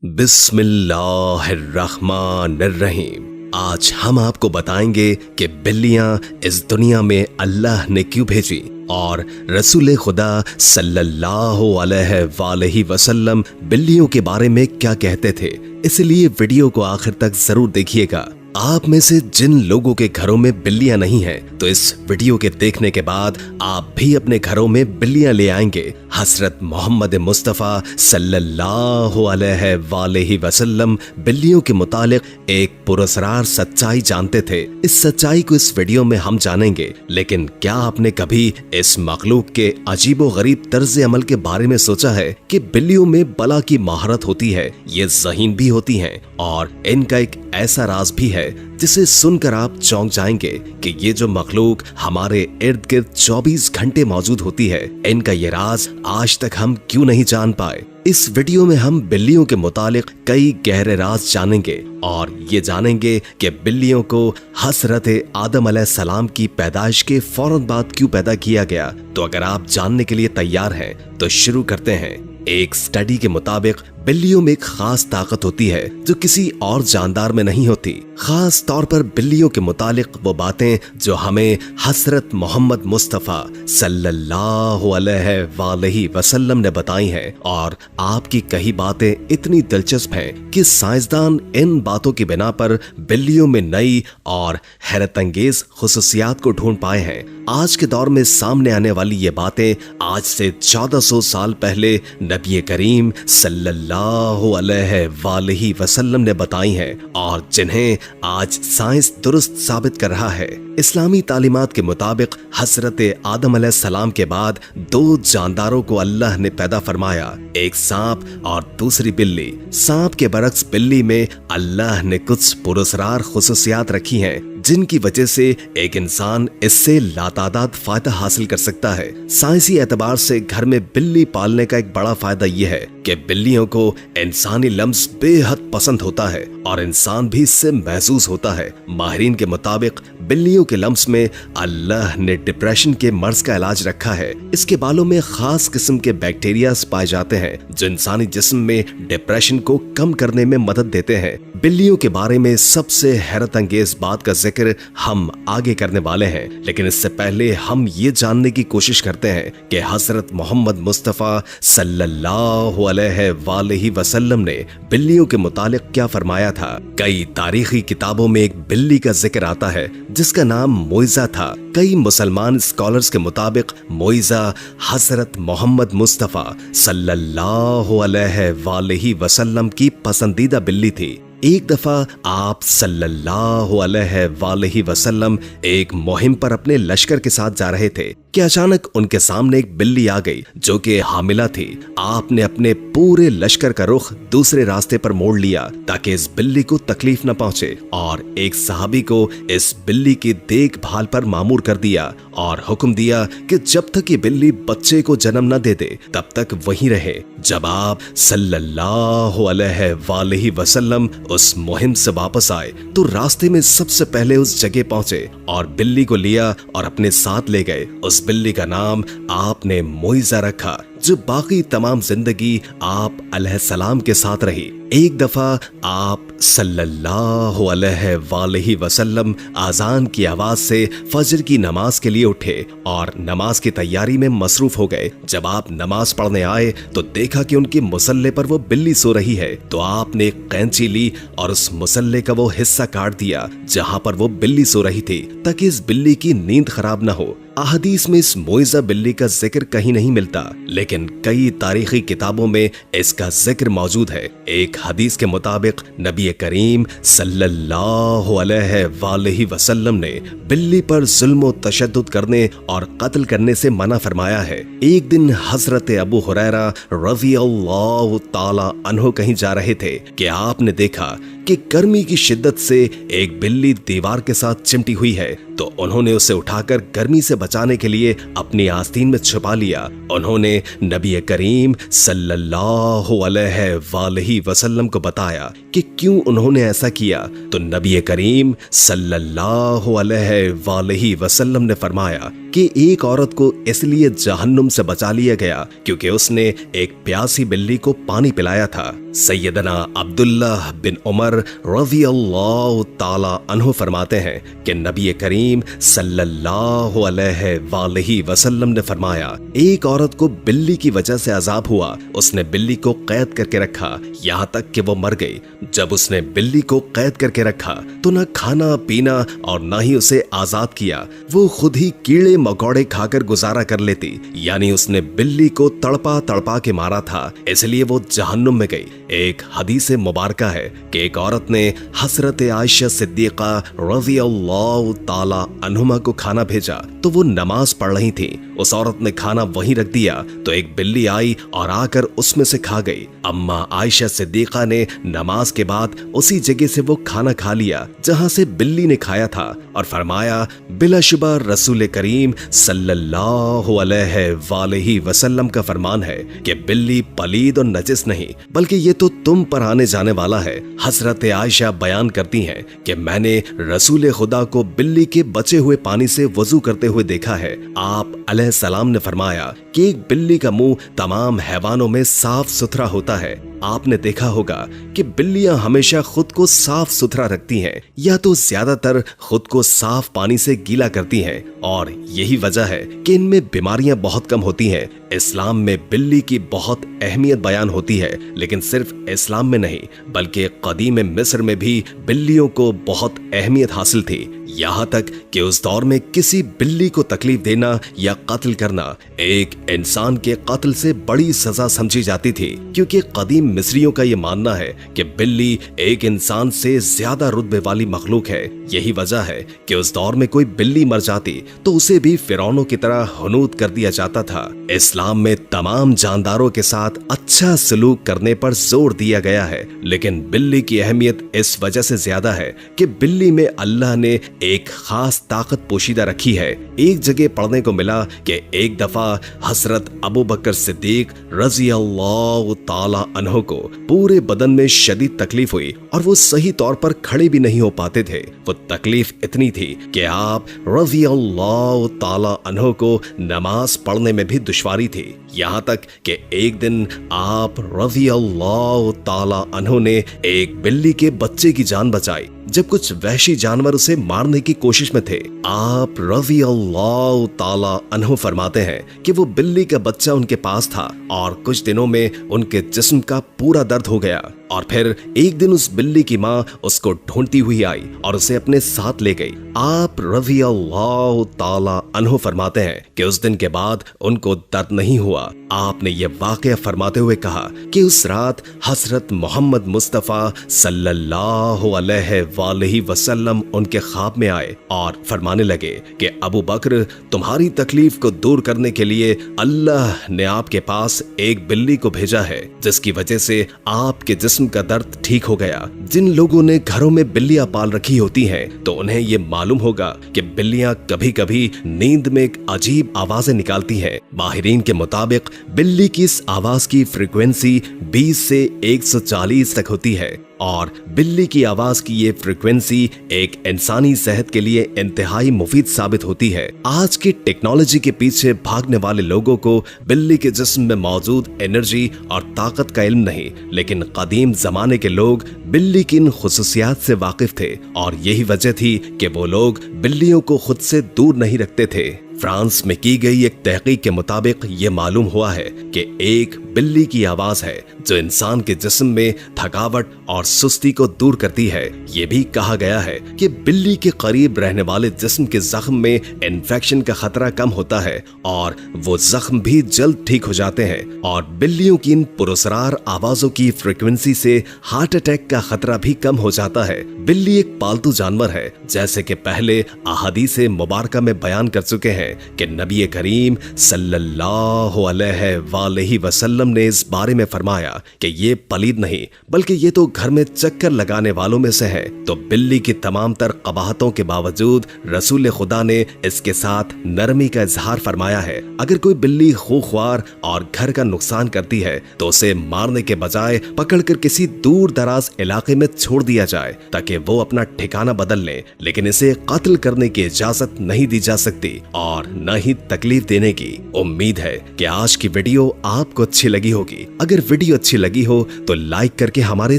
बिस्मिल्लाह अर्रहमान अर्रहीम। आज हम आपको बताएंगे कि बिल्लियां इस दुनिया में अल्लाह ने क्यों भेजी और रसूल खुदा सल्लल्लाहु अलैहि वसल्लम बिल्लियों के बारे में क्या कहते थे। इसलिए वीडियो को आखिर तक जरूर देखिएगा। आप में से जिन लोगों के घरों में बिल्लियां नहीं हैं, तो इस वीडियो के देखने के बाद आप भी अपने घरों में बिल्लियां ले आएंगे। हजरत मोहम्मद मुस्तफ़ा सल्लल्लाहु अलैहि वसल्लम बिल्लियों के मुतालिक एक पुरस्कार सच्चाई जानते थे। इस सच्चाई को इस वीडियो में हम जानेंगे। लेकिन क्या आपने कभी इस मखलूक के अजीबो गरीब तर्ज अमल के बारे में सोचा है कि बिल्लियों में बला की महारत होती है, ये ज़हीन भी होती हैं और इनका एक ऐसा राज भी है जिसे सुनकर आप चौंक जाएंगे कि ये जो मखलूक हमारे इर्द गिर्द 24 घंटे मौजूद होती है, इनका ये राज आज तक हम क्यों नहीं जान पाए। इस वीडियो में हम बिल्लियों के मुतालिक कई गहरे राज जानेंगे और ये जानेंगे कि बिल्लियों को हजरत आदम अलैहिस्सलाम की पैदाइश के फौरन बाद क्यों पैदा किया गया। तो अगर आप जानने के लिए तैयार हैं तो शुरू करते हैं। एक स्टडी के मुताबिक बिल्लियों में एक खास ताकत होती है जो किसी और जानदार में नहीं होती। खास तौर पर बिल्लियों के मुतालिक वो बातें जो हमें हजरत मोहम्मद मुस्तफ़ा सल्लल्लाहु अलैहि वसल्लम ने बताई हैं, और आपकी कही बातें इतनी दिलचस्प हैं कि साइंसदान इन बातों की बिना पर बिल्लियों में नई और हैरत अंगेज खुसूसियात को ढूंढ पाए हैं। आज के दौर में सामने आने वाली ये बातें आज से 1400 साल पहले नबी करीम सल्लल्लाहु अलैहि वसल्लम ने बताई हैं और जिन्हें आज साइंस दुरुस्त साबित कर रहा है। इस्लामी तालीमात के मुताबिक हजरत आदम अलैहिस्सलाम के बाद दो जानदारों को अल्लाह ने पैदा फरमाया, एक सांप और दूसरी बिल्ली। सांप के बरक्स बिल्ली में अल्लाह ने कुछ पुरस्कार खुसूसियात रखी हैं जिनकी वजह से एक इंसान इससे लातादाद फायदा हासिल कर सकता है। साइंसी एतबार से घर में बिल्ली पालने का एक बड़ा फायदा यह है कि बिल्लियों को इंसानी लम्स बेहद पसंद होता है और इंसान भी इससे महसूस होता है। माहिरीन के मुताबिक बिल्लियों के लम्स में अल्लाह ने डिप्रेशन के मर्ज का इलाज रखा है। इसके बालों में खास किस्म के बैक्टीरिया पाए जाते हैं जो इंसानी जिस्म में डिप्रेशन को कम करने में मदद देते हैं। बिल्लियों के बारे में सबसे हैरत अंगेज बात का जिक्र हम आगे करने वाले हैं, लेकिन इससे पहले हम ये जानने की कोशिश करते हैं कि हजरत मोहम्मद मुस्तफ़ा सल्लल्लाहु अलैहि वसल्लम ने बिल्लियों के मुतालिक क्या फरमाया था। कई तारीखी किताबों में एक बिल्ली का जिक्र आता है जिसका नाम मोइजा था। कई मुसलमान स्कॉलर्स के मुताबिक मोइजा हजरत मोहम्मद मुस्तफ़ा सल्लल्लाहु अलैहि वसल्लम की पसंदीदा बिल्ली थी। एक दफा आप सल्लल्लाहु अलैहि वसल्लम एक मुहिम पर अपने लश्कर के साथ जा रहे थे कि अचानक उनके सामने एक बिल्ली आ गई जो कि हामिला थी। आपने अपने पूरे लश्कर का रुख दूसरे रास्ते पर मोड़ लिया ताकि इस बिल्ली को तकलीफ न पहुंचे और एक सहाबी को इस बिल्ली की देखभाल पर मामूर कर दिया और हुक्म दिया कि जब तक ये बिल्ली बच्चे को जन्म न दे दे तब तक वहीं रहे। जब आप सल्लल्लाहु अलैहि वसल्लम उस मुहिम से वापस आए तो रास्ते में सबसे पहले उस जगह पहुंचे और बिल्ली को लिया और अपने साथ ले गए। उस बिल्ली का नाम आपने मोइजा रखा जो बाकी तमाम जिंदगी आप अलैहिस्सलाम के साथ रही। एक दफा आप सल्लल्लाहु अलैहि वसल्लम आजान की आवाज से फजर की नमाज के लिए उठे और नमाज की तैयारी में मसरूफ हो गए। जब आप नमाज पढ़ने आए तो देखा कि उनके मुसल्ले पर वो बिल्ली सो रही है, तो आपने एक कैंची ली और उस मुसल्ले का वो हिस्सा काट दिया जहां पर वो बिल्ली सो रही थी ताकि इस बिल्ली की नींद खराब न हो। अहदीस में इस मोइजा बिल्ली का जिक्र कहीं नहीं मिलता, लेकिन कई तारीखी किताबों में इसका जिक्र मौजूद है। एक हदीस के मुताबिक नबी करीम सल्लल्लाहु अलैहि वसल्लम ने बिल्ली पर जुल्म व तशद्दुद करने और कत्ल करने से मना फरमाया है। एक दिन हजरत अबू हुरैरा रज़ियल्लाहु ताला अन्हु कहीं जा रहे थे कि आपने देखा कि गर्मी की शिद्दत से एक बिल्ली दीवार के साथ चिमटी हुई है। तो उन्होंने उसे उठाकर गर्मी से बचाने के लिए अपनी आस्तीन में छुपा लिया। उन्होंने नबी करीम सल्लल्लाहु अलैहि वसल्लम को बताया कि क्यों उन्होंने ऐसा किया, तो नबी करीम सल्लल्लाहु अलैहि वसल्लम ने फरमाया कि एक औरत को इसलिए जहन्नुम से बचा लिया गया क्योंकि उसने एक प्यासी बिल्ली को पानी पिलाया था। सैयदना अब्दुल्लाह बिन उमर रज़ियल्लाहु ताला अन्हु फरमाते हैं कि नबी करीम सल्लल्लाहु अलैहि वसल्लम ने फरमाया, एक औरत को बिल्ली की वजह से अजाब हुआ। उसने बिल्ली को कैद करके रखा यहाँ तक कि वो मर गई। जब उसने बिल्ली को कैद करके रखा तो न खाना पीना और न ही उसे आजाद किया, वो खुद ही कीड़े मकोड़े खाकर गुजारा कर लेती। यानी उसने बिल्ली को तड़पा तड़पा के मारा था, इसलिए वो जहन्नुम में गई। एक हदीस मुबारका है कि एक औरत ने हजरत आयशा सिद्दीका रज़ियल्लाहु ताला अन्हुमा को खाना भेजा तो वो नमाज पढ़ रही थी। उस औरत ने खाना वहीं रख दिया तो एक बिल्ली आई और आकर उसमें से खा गई। अम्मा आयशा सिद्दीका ने नमाज के बाद उसी जगह से वो खाना खा लिया जहां से बिल्ली ने खाया था और फरमाया, बिलाशुबा रसूल करीम सल्लल्लाहु अलैहि वसल्लम का फरमान है कि बिल्ली पलीद और नजिस नहीं बल्कि ये तो तुम पर आने जाने वाला है। हजरत आयशा बयान करती हैं कि मैंने रसूल खुदा को बिल्ली के बचे हुए पानी से वजू करते हुए देखा है। आप अलैहिस्सलाम ने फरमाया कि एक बिल्ली का मुंह तमाम हैवानों में साफ सुथरा होता है। आपने देखा होगा कि बिल्लियां हमेशा खुद को साफ सुथरा रखती हैं या तो ज्यादातर खुद को साफ पानी से गीला करती हैं और यही वजह है कि इनमें बीमारियां बहुत कम होती हैं। इस्लाम में बिल्ली की बहुत अहमियत बयान होती है, लेकिन सिर्फ इस्लाम में नहीं बल्कि कदीम मिस्र में भी बिल्लियों को बहुत अहमियत हासिल थी। यहाँ तक कि उस दौर में किसी बिल्ली को तकलीफ देना या कत्ल करना एक इंसान के कत्ल से बड़ी सजा समझी जाती थी, क्योंकि कदीम मिस्रियों का ये मानना है कि बिल्ली एक इंसान से ज्यादा रुतबे वाली मखलूक है। यही वजह है कि उस दौर में कोई बिल्ली मर जाती तो उसे भी फिरौनों की तरह हनूत कर दिया जाता था। इस्लाम में तमाम जानदारों के साथ अच्छा सलूक करने पर जोर दिया गया है, लेकिन बिल्ली की अहमियत इस वजह से ज्यादा है कि बिल्ली में अल्लाह ने एक खास ताकत पोशीदा रखी है। एक जगह पढ़ने को मिला कि एक दफा हजरत अबू बकर सिद्दीक रज़ियल्लाहु ताला अन्हु को पूरे बदन में शदीद तकलीफ हुई और वो सही तौर पर खड़े भी नहीं हो पाते थे। वो तकलीफ इतनी थी कि आप रज़ियल्लाहु ताला अन्हु को नमाज पढ़ने में भी दुश्वारी थी। यहाँ तक कि एक दिन आप रज़ियल्लाहु ताला अन्हु ने एक बिल्ली के बच्चे की जान बचाई जब कुछ वहशी जानवर उसे मारने की कोशिश में थे। आप रज़ियल्लाहु ताला अन्हु फरमाते हैं कि वो बिल्ली का बच्चा उनके पास था और कुछ दिनों में उनके जिस्म का पूरा दर्द हो गया और फिर एक दिन उस बिल्ली की माँ उसको ढूंढती हुई आई और उसे अपने साथ ले गई। आप रज़ियल्लाहु ताला अन्हु फरमाते हैं कि उस दिन के बाद उनको दर्द नहीं हुआ। आपने ये वाकया फरमाते हुए कहा कि उस रात हजरत मोहम्मद मुस्तफ़ा सल्लल्लाहु अलैहि वसल्लम उनके ख्वाब में आए और फरमाने लगे कि अबू बकर, तुम्हारी तकलीफ को दूर करने के लिए अल्लाह ने आपके पास एक बिल्ली को भेजा है जिसकी वजह से आपके जिस्म का दर्द ठीक हो गया। जिन लोगों ने घरों में बिल्लियां पाल रखी होती हैं तो उन्हें ये मालूम होगा कि बिल्लियां कभी कभी नींद में एक अजीब आवाजें निकालती हैं। माहिरीन के मुताबिक बिल्ली की इस आवाज की फ्रीक्वेंसी 20 से 140 तक होती है और बिल्ली की आवाज की ये फ्रीक्वेंसी एक इंसानी सेहत के लिए इंतहाई मुफीद साबित होती है। आज की टेक्नोलॉजी के पीछे भागने वाले लोगों को बिल्ली के जिस्म में मौजूद एनर्जी और ताकत का इल्म नहीं, लेकिन कदीम जमाने के लोग बिल्ली की इन खुसूसियात से वाकिफ थे और यही वजह थी कि वो लोग बिल्लियों को खुद से दूर नहीं रखते थे। फ्रांस में की गई एक तहकीक के मुताबिक ये मालूम हुआ है कि एक बिल्ली की आवाज है जो इंसान के जिस्म में थकावट और सुस्ती को दूर करती है। ये भी कहा गया है कि बिल्ली के करीब रहने वाले जिस्म के जख्म में इन्फेक्शन का खतरा कम होता है और वो जख्म भी जल्द ठीक हो जाते हैं और बिल्लियों की इन पुरस्कार आवाजों की फ्रीक्वेंसी से हार्ट अटैक का खतरा भी कम हो जाता है। बिल्ली एक पालतू जानवर है, जैसे कि पहले अहादीस मुबारका में बयान कर चुके हैं कि नबी करीम सल्लल्लाहु अलैहि वसल्लम ने इस बारे में फरमाया गया कि ये पलीद नहीं बल्कि ये तो घर में चक्कर लगाने वालों में से है। तो बिल्ली की तमाम तर कबाहतों के बावजूद रसूल खुदा ने इसके साथ नरमी का इजहार फरमाया है। अगर कोई बिल्ली खूंखार और घर का नुकसान करती है तो उसे मारने के बजाय पकड़कर किसी दूर दराज इलाके में छोड़ दिया जाए ताकि वो अपना ठिकाना बदल ले, लेकिन इसे कत्ल करने की इजाजत नहीं दी जा सकती और न ही तकलीफ देने की। उम्मीद है कि आज की वीडियो आपको अच्छी लगी होगी। अगर वीडियो अच्छी लगी हो तो लाइक करके हमारे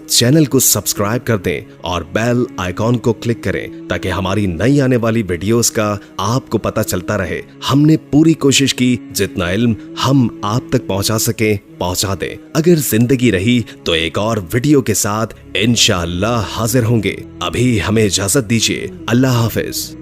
चैनल को सब्सक्राइब कर दें और बेल आइकॉन को क्लिक करें ताकि हमारी नई आने वाली वीडियोस का आपको पता चलता रहे। हमने पूरी कोशिश की जितना इल्म हम आप तक पहुंचा सके पहुंचा दें। अगर जिंदगी रही तो एक और वीडियो के साथ इंशाअल्लाह हाजिर होंगे। अभी हमें इजाजत दीजिए। अल्लाह हाफिज।